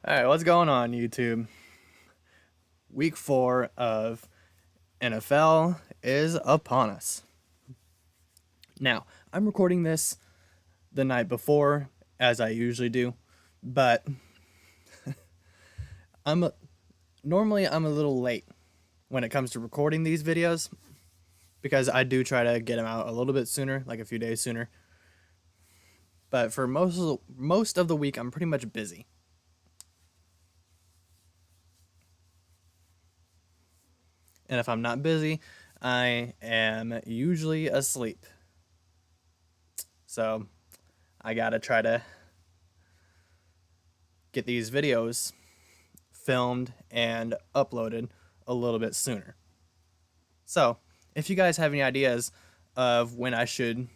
All right, what's going on, YouTube? Week 4 of NFL is upon us. Now, I'm recording this the night before, as I usually do, but normally I'm a little late when it comes to recording these videos because I do try to get them out a little bit sooner, like a few days sooner. But for most of the week, I'm pretty much busy. And if I'm not busy, I am usually asleep. So I gotta try to get these videos filmed and uploaded a little bit sooner. So if you guys have any ideas of when I should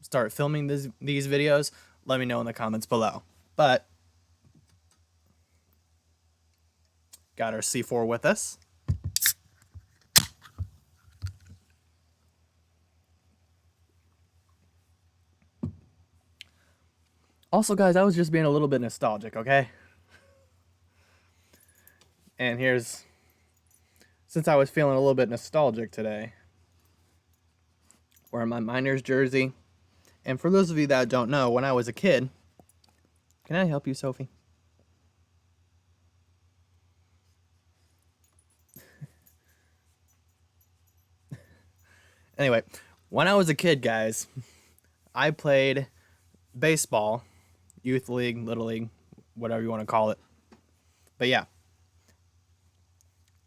start filming these videos, let me know in the comments below. But got our C4 with us. Also, guys, I was just being a little bit nostalgic, okay? And since I was feeling a little bit nostalgic today, wearing my Miners jersey. And for those of you that don't know, when I was a kid, can I help you, Sophie? Anyway, when I was a kid, guys, I played baseball, youth league, little league, whatever you want to call it. But yeah,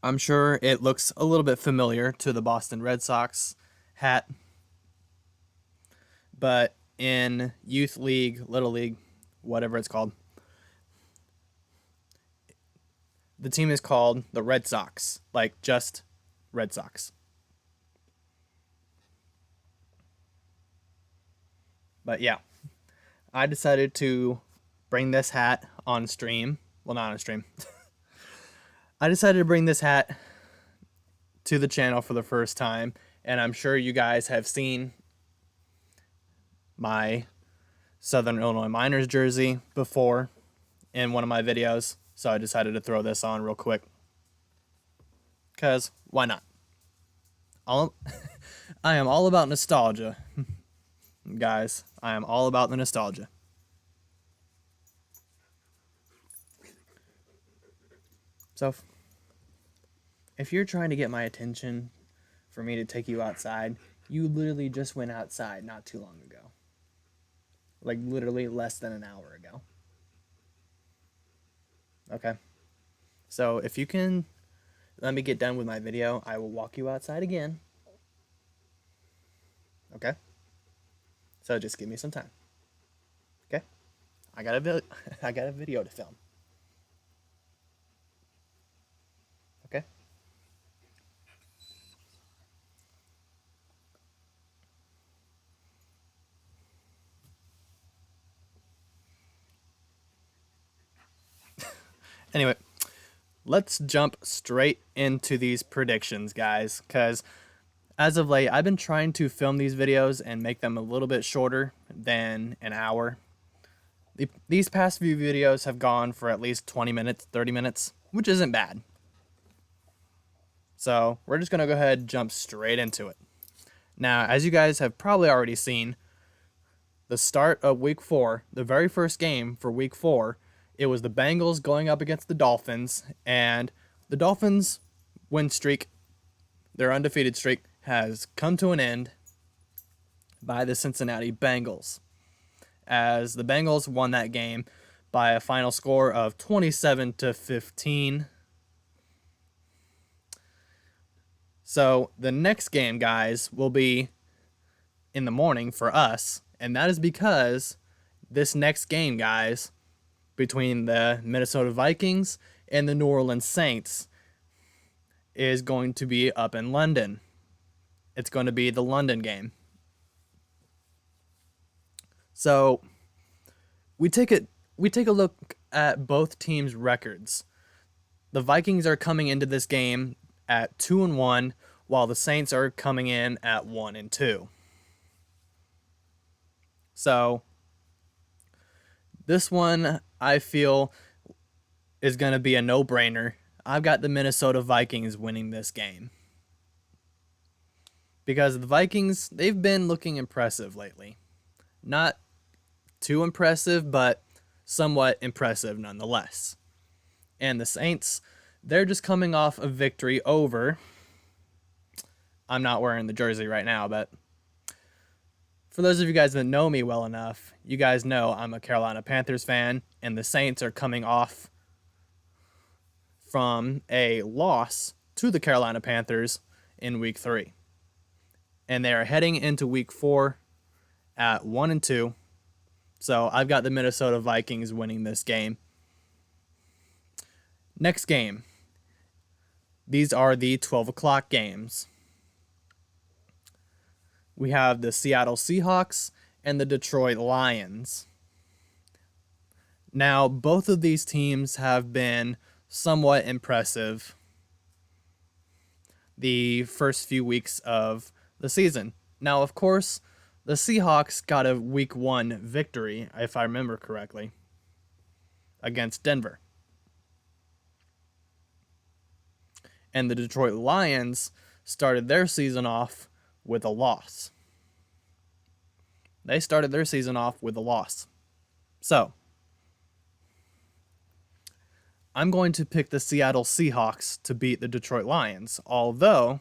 I'm sure it looks a little bit familiar to the Boston Red Sox hat. But in youth league, little league, whatever it's called, the team is called the Red Sox, like just Red Sox. But yeah, I decided to bring this hat on stream. Well, not on stream. I decided to bring this hat to the channel for the first time, and I'm sure you guys have seen my Southern Illinois Miners jersey before in one of my videos, so I decided to throw this on real quick. Because why not? I am all about nostalgia. Guys, I am all about the nostalgia. So, if you're trying to get my attention for me to take you outside, you literally just went outside not too long ago. Like, literally less than an hour ago. Okay? So, if you can let me get done with my video, I will walk you outside again. Okay? So, just give me some time. Okay? I got a video to film. Okay? Anyway, let's jump straight into these predictions, guys, because as of late, I've been trying to film these videos and make them a little bit shorter than an hour. These past few videos have gone for at least 20 minutes, 30 minutes, which isn't bad. So we're just going to go ahead and jump straight into it. Now, as you guys have probably already seen, the start of week 4, the very first game for week 4, it was the Bengals going up against the Dolphins, and the Dolphins' win streak, their undefeated streak, has come to an end by the Cincinnati Bengals, as the Bengals won that game by a final score of 27-15. So the next game, guys, will be in the morning for us, and that is because this next game, guys, between the Minnesota Vikings and the New Orleans Saints is going to be up in London. It's going to be the London game. So we take a look at both teams' records. The Vikings are coming into this game at 2-1, while the Saints are coming in at 1-2. So this one, I feel is going to be a no-brainer. I've got the Minnesota Vikings winning this game. Because the Vikings, they've been looking impressive lately. Not too impressive, but somewhat impressive nonetheless. And the Saints, they're just coming off a victory over... I'm not wearing the jersey right now, but for those of you guys that know me well enough, you guys know I'm a Carolina Panthers fan, and the Saints are coming off from a loss to the Carolina Panthers in Week 3. And they are heading into Week 4 at 1-2. So I've got the Minnesota Vikings winning this game. Next game. These are the 12 o'clock games. We have the Seattle Seahawks and the Detroit Lions. Now, both of these teams have been somewhat impressive the first few weeks of the season. Now, of course, the Seahawks got a Week 1 victory, if I remember correctly, against Denver. And the Detroit Lions started their season off with a loss. They started their season off with a loss. So, I'm going to pick the Seattle Seahawks to beat the Detroit Lions, although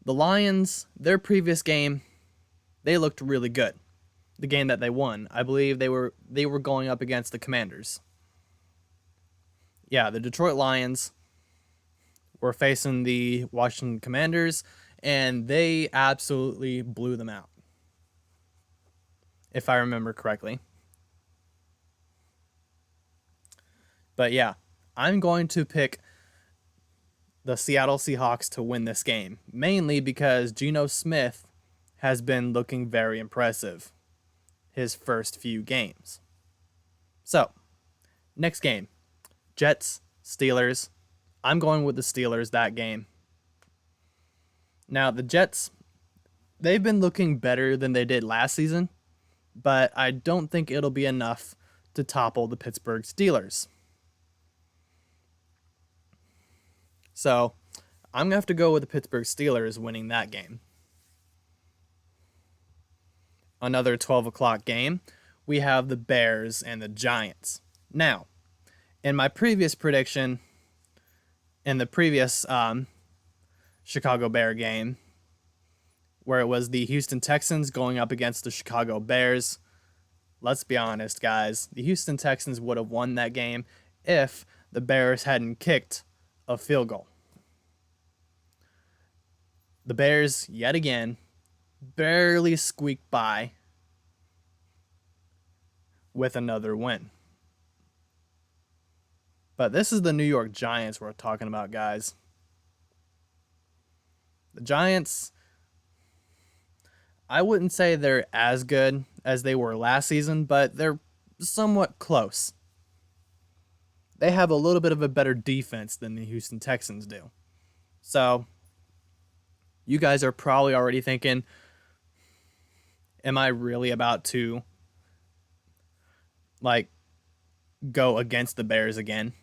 the Lions, their previous game, they looked really good. The game that they won, I believe they were going up against the Commanders. Yeah, the Detroit Lions were facing the Washington Commanders, and they absolutely blew them out, if I remember correctly. But yeah, I'm going to pick the Seattle Seahawks to win this game, mainly because Geno Smith has been looking very impressive his first few games. So, next game, Jets, Steelers. I'm going with the Steelers that game. Now, the Jets, they've been looking better than they did last season, but I don't think it'll be enough to topple the Pittsburgh Steelers. So, I'm going to have to go with the Pittsburgh Steelers winning that game. Another 12 o'clock game, we have the Bears and the Giants. Now, in my previous prediction, in the previous Chicago Bear game, where it was the Houston Texans going up against the Chicago Bears, let's be honest, guys, the Houston Texans would have won that game if the Bears hadn't kicked a field goal. The Bears, yet again, barely squeaked by with another win. But this is the New York Giants we're talking about, guys. The Giants, I wouldn't say they're as good as they were last season, but they're somewhat close. They have a little bit of a better defense than the Houston Texans do. So, you guys are probably already thinking, am I really about to, go against the Bears again?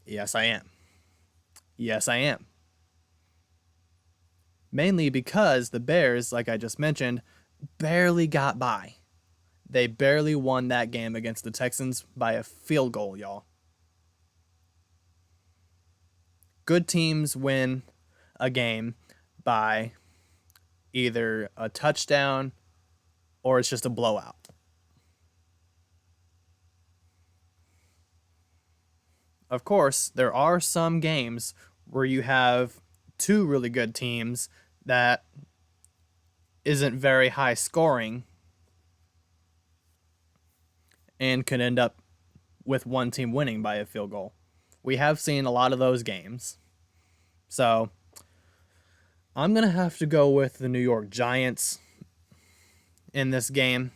Yes, I am. Yes, I am. Mainly because the Bears, like I just mentioned, barely got by. They barely won that game against the Texans by a field goal, y'all. Good teams win a game by either a touchdown or it's just a blowout. Of course, there are some games where you have two really good teams that isn't very high scoring and can end up with one team winning by a field goal. We have seen a lot of those games. So, I'm going to have to go with the New York Giants in this game.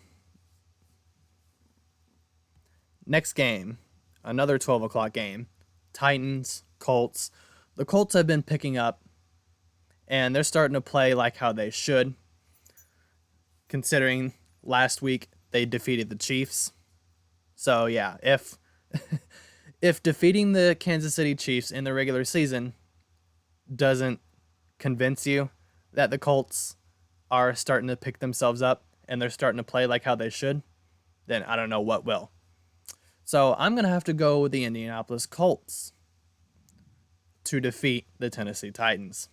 Next game, another 12 o'clock game. Titans, Colts. The Colts have been picking up, and they're starting to play like how they should, considering last week they defeated the Chiefs. So, yeah, if If defeating the Kansas City Chiefs in the regular season doesn't convince you that the Colts are starting to pick themselves up and they're starting to play like how they should, then I don't know what will. So I'm going to have to go with the Indianapolis Colts to defeat the Tennessee Titans.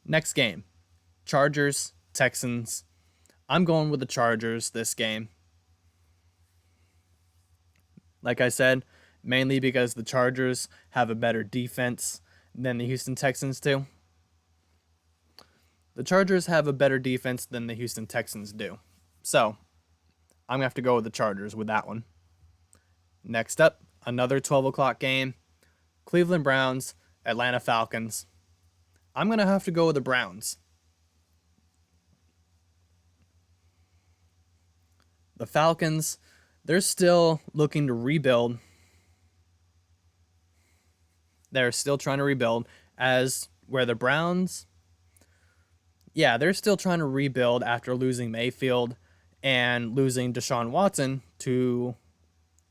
Next game, Chargers, Texans. I'm going with the Chargers this game. Like I said, mainly because the Chargers have a better defense than the Houston Texans do. The Chargers have a better defense than the Houston Texans do. So, I'm going to have to go with the Chargers with that one. Next up, another 12 o'clock game. Cleveland Browns, Atlanta Falcons. I'm going to have to go with the Browns. The Falcons, they're still looking to rebuild. They're still trying to rebuild, as where the Browns, yeah, they're still trying to rebuild after losing Mayfield and losing Deshaun Watson to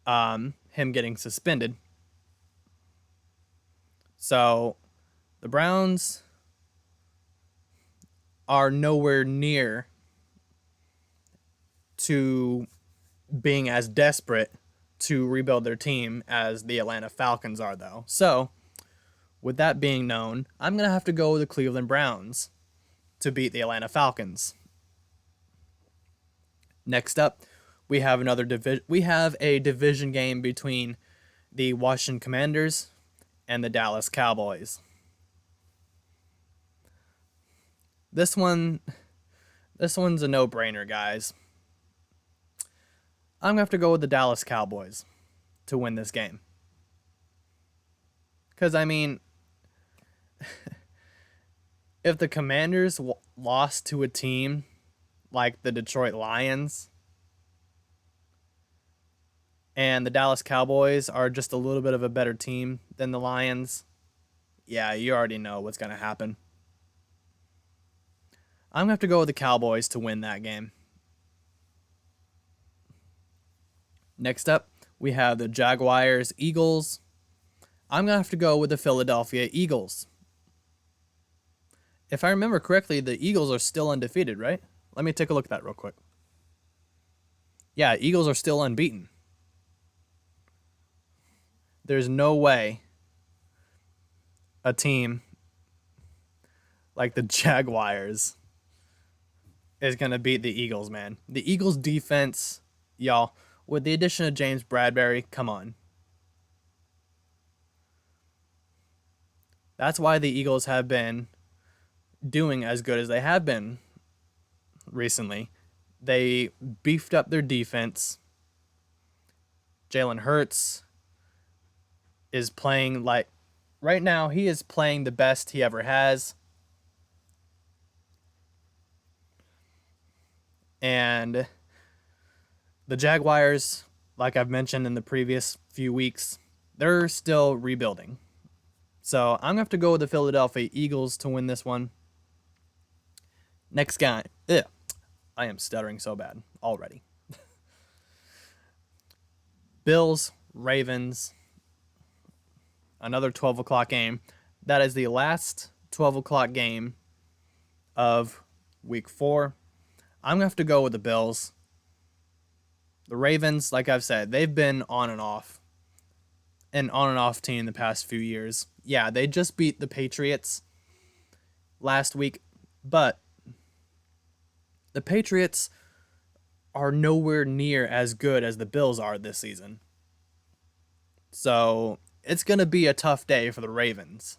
him getting suspended. So the Browns are nowhere near to being as desperate to rebuild their team as the Atlanta Falcons are, though. So, with that being known, I'm going to have to go with the Cleveland Browns to beat the Atlanta Falcons. Next up, we have a division game between the Washington Commanders and the Dallas Cowboys. This one's a no-brainer, guys. I'm going to have to go with the Dallas Cowboys to win this game. Because, I mean, if the Commanders lost to a team like the Detroit Lions and the Dallas Cowboys are just a little bit of a better team than the Lions, yeah, you already know what's going to happen. I'm going to have to go with the Cowboys to win that game. Next up, we have the Jaguars Eagles. I'm going to have to go with the Philadelphia Eagles. If I remember correctly, the Eagles are still undefeated, right? Let me take a look at that real quick. Yeah, Eagles are still unbeaten. There's no way a team like the Jaguars is going to beat the Eagles, man. The Eagles defense, y'all, with the addition of James Bradbury, come on. That's why the Eagles have been doing as good as they have been recently. They beefed up their defense. Jalen Hurts is playing like, right now, he is playing the best he ever has. And the Jaguars, like I've mentioned in the previous few weeks, they're still rebuilding. So I'm going to have to go with the Philadelphia Eagles to win this one. Next guy. Ugh, I am stuttering so bad already. Bills, Ravens. Another 12 o'clock game. That is the last 12 o'clock game of week 4. I'm going to have to go with the Bills. The Ravens, like I've said, they've been on and off. An on and off team the past few years. Yeah, they just beat the Patriots last week, but the Patriots are nowhere near as good as the Bills are this season. So it's going to be a tough day for the Ravens.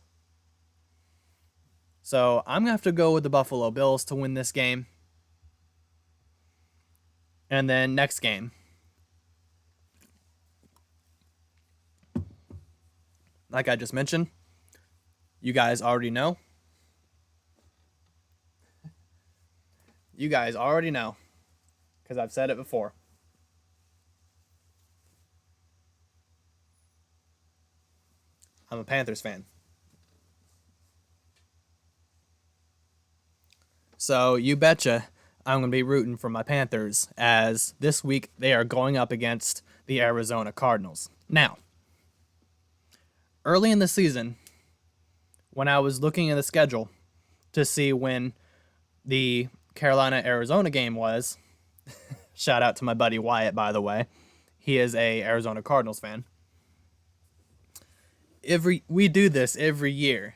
So I'm going to have to go with the Buffalo Bills to win this game. And then next game. Like I just mentioned, you guys already know. You guys already know, because I've said it before. I'm a Panthers fan. So you betcha I'm going to be rooting for my Panthers, as this week they are going up against the Arizona Cardinals. Now, early in the season, when I was looking at the schedule to see when the Carolina-Arizona game was, shout out to my buddy Wyatt, by the way. He is a Arizona Cardinals fan. We do this every year.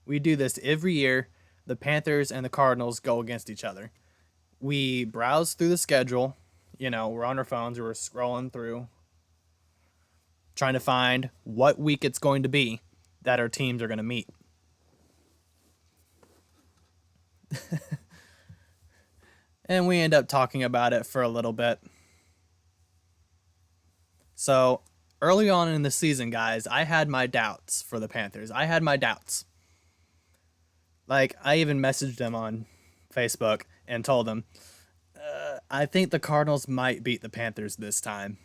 The Panthers and the Cardinals go against each other. We browse through the schedule. We're on our phones. We're scrolling through, trying to find what week it's going to be that our teams are going to meet. And we end up talking about it for a little bit. So, early on in the season, guys, I had my doubts for the Panthers. I had my doubts. I even messaged them on Facebook and told them, I think the Cardinals might beat the Panthers this time.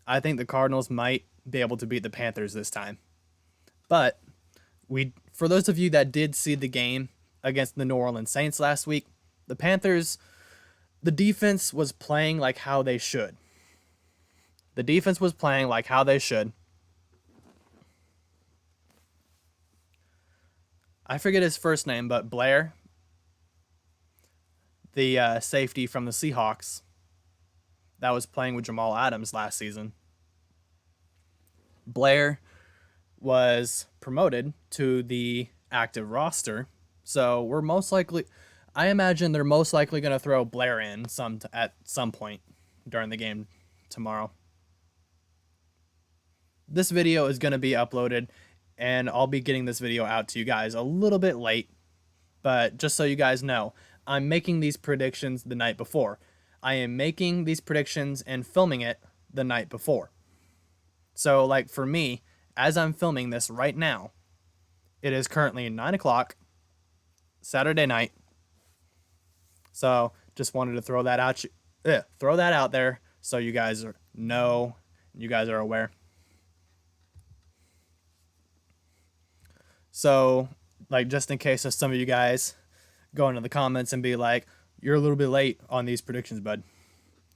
I think the Cardinals might be able to beat the Panthers this time. But for those of you that did see the game against the New Orleans Saints last week, the Panthers, the defense was playing like how they should. I forget his first name, but Blair, the safety from the Seahawks that was playing with Jamal Adams last season, Blair was promoted to the active roster. So I imagine they're most likely going to throw Blair in at some point during the game tomorrow. This video is going to be uploaded, and I'll be getting this video out to you guys a little bit late. But just so you guys know, I'm making these predictions the night before. I am making these predictions and filming it the night before. So, for me, as I'm filming this right now, it is currently 9 o'clock, Saturday night. So, just wanted to throw that out there so you guys know, you guys are aware. So, just in case of some of you guys go into the comments and be like, you're a little bit late on these predictions, bud,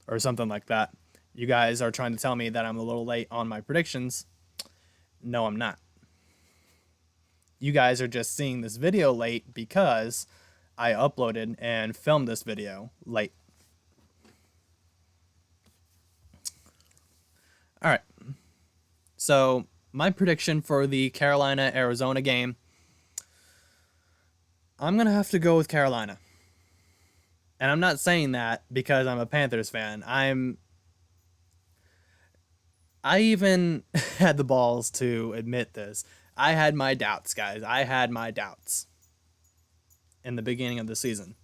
or something like that. You guys are trying to tell me that I'm a little late on my predictions. No, I'm not. You guys are just seeing this video late because I uploaded and filmed this video late. All right. So, my prediction for the Carolina-Arizona game, I'm going to have to go with Carolina. And I'm not saying that because I'm a Panthers fan. I even had the balls to admit this. I had my doubts, guys. I had my doubts in the beginning of the season.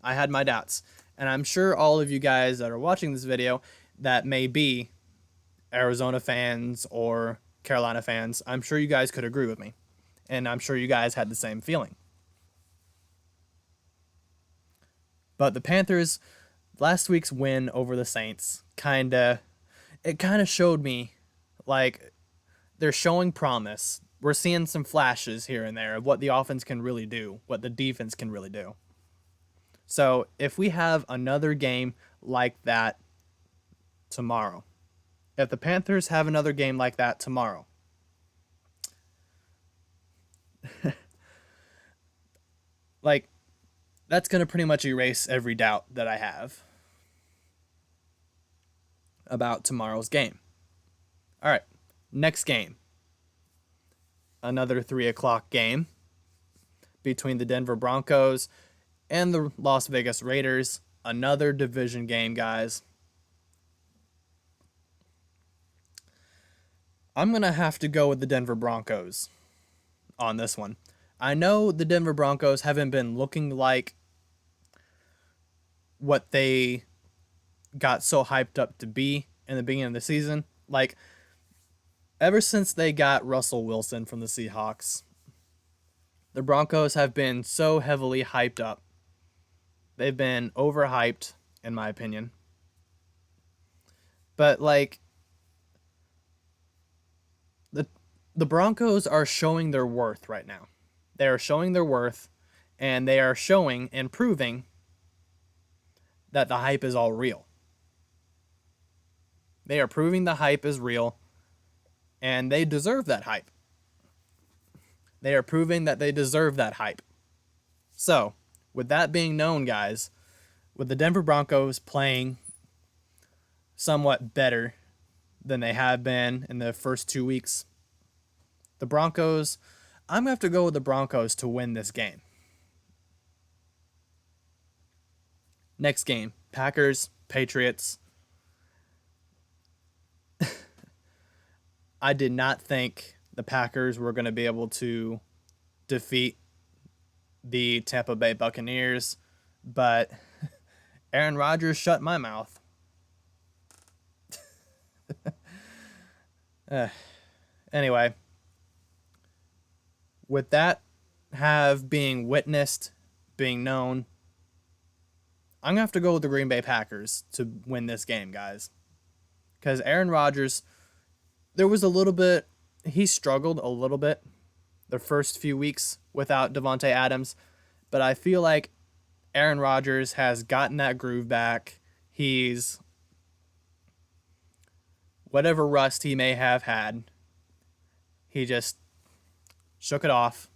I had my doubts. And I'm sure all of you guys that are watching this video that may be Arizona fans or Carolina fans, I'm sure you guys could agree with me. And I'm sure you guys had the same feeling. But the Panthers, last week's win over the Saints, kind of showed me, they're showing promise. We're seeing some flashes here and there of what the offense can really do, what the defense can really do. So if we have another game like that tomorrow, if the Panthers have another game like that tomorrow, that's going to pretty much erase every doubt that I have about tomorrow's game. All right, next game. Another 3 o'clock game between the Denver Broncos and the Las Vegas Raiders. Another division game, guys. I'm going to have to go with the Denver Broncos on this one. I know the Denver Broncos haven't been looking like what they got so hyped up to be in the beginning of the season. Ever since they got Russell Wilson from the Seahawks, the Broncos have been so heavily hyped up. They've been overhyped, in my opinion. But, the Broncos are showing their worth right now. They are showing their worth, and they are showing and proving that the hype is all real. They are proving the hype is real, and they deserve that hype. They are proving that they deserve that hype. So, with that being known, guys, with the Denver Broncos playing somewhat better than they have been in the first 2 weeks, the Broncos, I'm going to have to go with the Broncos to win this game. Next game, Packers, Patriots. I did not think the Packers were going to be able to defeat the Tampa Bay Buccaneers, but Aaron Rodgers shut my mouth. Anyway, with that being witnessed, being known, I'm going to have to go with the Green Bay Packers to win this game, guys. Because Aaron Rodgers, he struggled a little bit the first few weeks without Devontae Adams, but I feel like Aaron Rodgers has gotten that groove back. He's, whatever rust he may have had, he just shook it off,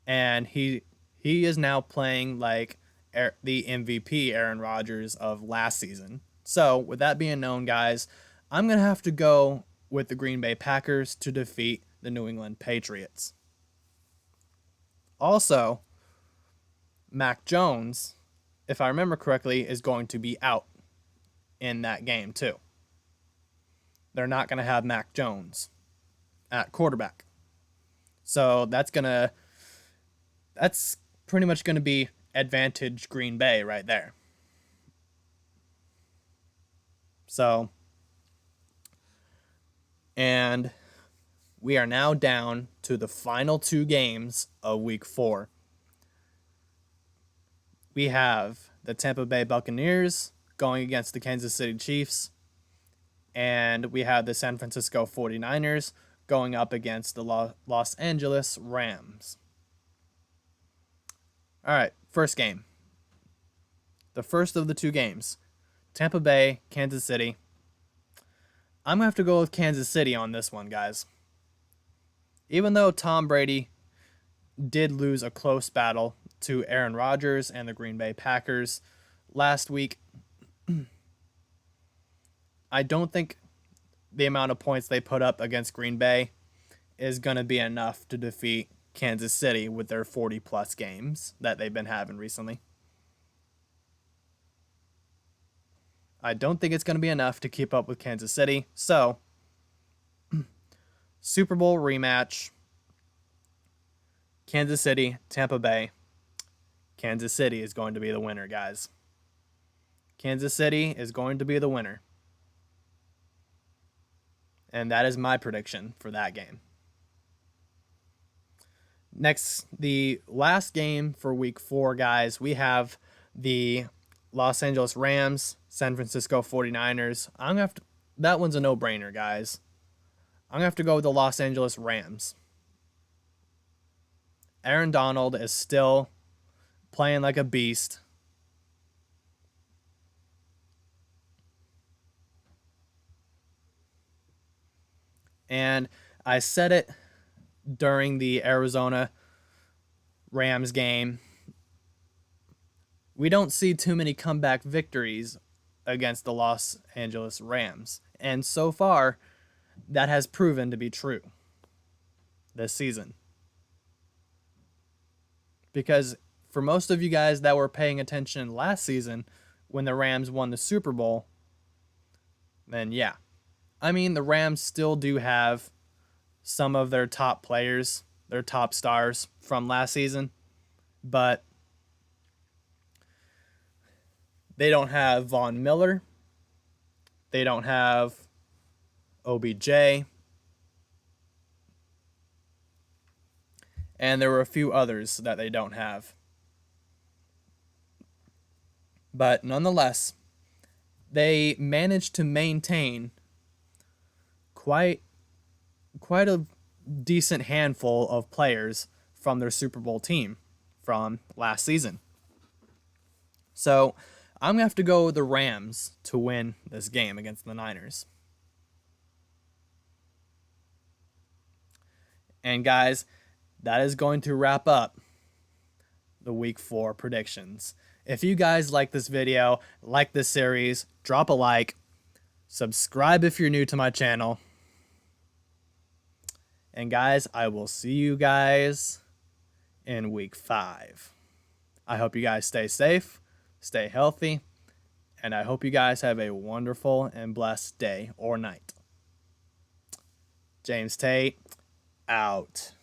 and he is now playing like the MVP Aaron Rodgers of last season. So, with that being known, guys, I'm going to have to go with the Green Bay Packers to defeat the New England Patriots. Also, Mac Jones, if I remember correctly, is going to be out in that game too. They're not going to have Mac Jones at quarterback. So that's pretty much going to be advantage Green Bay right there. So, and we are now down to the final 2 games of Week 4. We have the Tampa Bay Buccaneers going against the Kansas City Chiefs, and we have the San Francisco 49ers going up against the Los Angeles Rams. All right, first game. The first of the 2 games. Tampa Bay, Kansas City. I'm going to have to go with Kansas City on this one, guys. Even though Tom Brady did lose a close battle to Aaron Rodgers and the Green Bay Packers last week, I don't think the amount of points they put up against Green Bay is going to be enough to defeat Kansas City with their 40-plus games that they've been having recently. I don't think it's going to be enough to keep up with Kansas City. So, Super Bowl rematch. Kansas City, Tampa Bay. Kansas City is going to be the winner, guys. Kansas City is going to be the winner. And that is my prediction for that game. Next, the last game for Week 4, guys, we have the Los Angeles Rams, San Francisco 49ers. That one's a no-brainer, guys. I'm going to have to go with the Los Angeles Rams. Aaron Donald is still playing like a beast. And I said it during the Arizona Rams game. We don't see too many comeback victories against the Los Angeles Rams. And so far, that has proven to be true this season. Because for most of you guys that were paying attention last season when the Rams won the Super Bowl, then yeah. I mean, the Rams still do have some of their top players, their top stars from last season, but they don't have Von Miller. They don't have OBJ. And there were a few others that they don't have. But nonetheless, they managed to maintain quite a decent handful of players from their Super Bowl team from last season. So I'm going to have to go with the Rams to win this game against the Niners. And guys, that is going to wrap up the Week 4 predictions. If you guys like this video, like this series, drop a like, subscribe if you're new to my channel. And guys, I will see you guys in Week 5. I hope you guys stay safe, stay healthy, and I hope you guys have a wonderful and blessed day or night. James Tate, out.